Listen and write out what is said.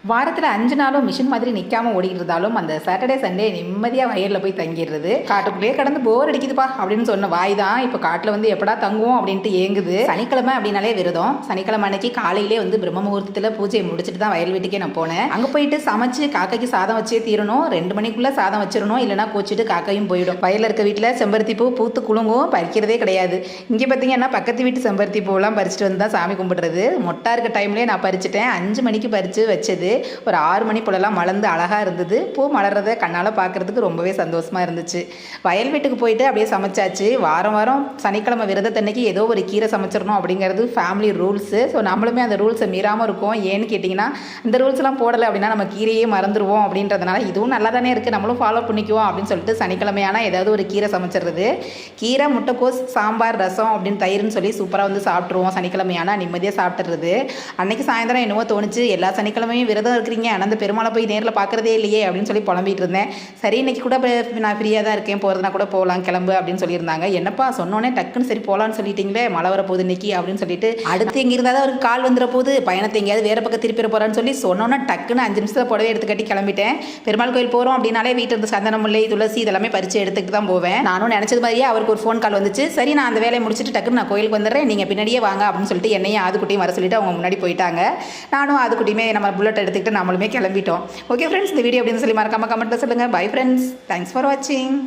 வாரத்தில் 5 நாளும் மிஷின் மாதிரி நிற்காம ஓடிட்டு இருந்தாலும் அந்த சாட்டர்டே சண்டே நிம்மதியாக வயலில் போய் தங்கிடுறது. காட்டுக்குள்ளேயே கடந்து போர் அடிக்குதுப்பா அப்படின்னு சொன்ன வாய் தான் இப்போ காட்டில் வந்து எப்படா தங்குவோம் அப்படின்ட்டு ஏங்குது. சனிக்கிழமை அப்படின்னாலே விரதம். சனிக்கிழமை அன்னைக்கு காலையிலே வந்து பிரம்ம முகூர்த்தத்தில் பூஜையை முடிச்சுட்டு தான் வயல் வீட்டுக்கே நான் போனேன். அங்கே போயிட்டு சமைச்சு காக்கைக்கு சாதம் வச்சே தீரணும். 2 மணிக்குள்ளே சாதம் வச்சிடணும், இல்லைனா கோச்சிட்டு காக்கையும் போயிடும். வயலில் இருக்க வீட்டில் செம்பருத்தி பூ பூத்து குலுங்கும், பறிக்கிறதே கிடையாது. இங்கே பார்த்தீங்கன்னா பக்கத்து வீட்டு செம்பருத்தி பூவெல்லாம் பறிச்சுட்டு வந்து தான் சாமி கும்பிடுறது. மொட்டா இருக்க டைம்லேயே நான் பறிச்சிட்டேன். 5 மணிக்கு பறித்து வச்சது. ஒரு 6 மணி போலலாம் மலர்ந்து அழகாக இருந்தது. பூ மலர்றதை கண்ணால் பார்க்குறதுக்கு ரொம்பவே சந்தோஷமாக இருந்துச்சு. வயல் வீட்டுக்கு போயிட்டு அப்படியே சமைச்சாச்சு. வாரம் வாரம் சனிக்கிழமை விரதத்தன்னைக்கு ஏதோ ஒரு கீரை சமைச்சிடணும் அப்படிங்கிறது ஃபேமிலி ரூல்ஸு. ஸோ நம்மளுமே அந்த ரூல்ஸை மீறாமல் இருக்கும். ஏன்னு கேட்டிங்கன்னா இந்த ரூல்ஸ்லாம் போடலை அப்படின்னா நம்ம கீரையே மறந்துடுவோம் அப்படின்றதுனால இதுவும் நல்லா தானே இருக்குது, நம்மளும் ஃபாலோ பண்ணிக்குவோம் அப்படின்னு சொல்லிட்டு சனிக்கிழமையான ஏதாவது ஒரு கீரை சமைச்சிடுறது. கீரை, முட்டைக்கோஸ், சாம்பார், ரசம் அப்படின்னு தயிர்னு சொல்லி சூப்பராக வந்து சாப்பிட்ருவோம். சனிக்கிழமையான நிம்மதியாக சாப்பிட்றது. அன்றைக்கி சாயந்தரம் என்னவோ தோணுச்சு, எல்லா சனிக்கிழமையும் விரதம் இருக்கிறீங்க, ஆனால் அந்த பெருமாளை போய் நேரில் பார்க்குறதே இல்லையே அப்படின்னு சொல்லி புலம்பிகிட்டு இருந்தேன். சரி இன்னைக்கு கூட நான் ஃப்ரீயாக தான் இருக்கேன், போகிறதுனா கூட போகலாம், கிளம்பு அப்படின்னு சொல்லியிருந்தாங்க. என்னப்பா சொன்னோன்னே டக்குன்னு சரி போகலான்னு சொல்லிட்டீங்களே, மழை வர போகுது இன்னைக்கு அப்படின்னு சொல்லிட்டு அடுத்து எங்கே இருந்தால் அவருக்கு கால் வந்துட போகுது, பயணத்தை எங்கேயாவது வேறு பக்கம் திருப்பிட போகிறான்னு சொல்லி சொன்னோன்னே டக்குன்னு 5 நிமிஷத்தில் புடவை எடுத்து கட்டி கிளம்பிட்டேன். பெருமாள் கோயில் போகிறோம் அப்படின்னாலே வீட்டில் இருந்து சந்தனம், முல்லை, துளசி இதெல்லாமே பறித்து எடுத்துக்கிட்டு தான் போவேன். நானும் நினச்சது மாதிரியே அவருக்கு ஒரு ஃபோன் கால் வந்துச்சு. சரி நான் அந்த வேலையை முடிச்சுட்டு டக்குன்னு நான் கோயிலுக்கு வந்துடுறேன், நீங்கள் பின்னாடியே வாங்க அப்படின்னு சொல்லிட்டு என்னையும் ஆதுக்குட்டியும் வர சொல்லிட்டு அவங்க முன்னாடி போயிட்டாங்க. நானும் ஆதுக்குட்டியுமே நம்ம புல்லட் எடுத்துக்கிட்டு நம்மளுமே கிளம்பிட்டோம். ஓகே ஃப்ரெண்ட்ஸ், இந்த வீடியோ அப்படின்னு சொல்லி மறக்காம கமெண்ட்டில் சொல்லுங்கள். பை ஃப்ரெண்ட்ஸ், தேங்க்ஸ் ஃபார் வாட்சிங்.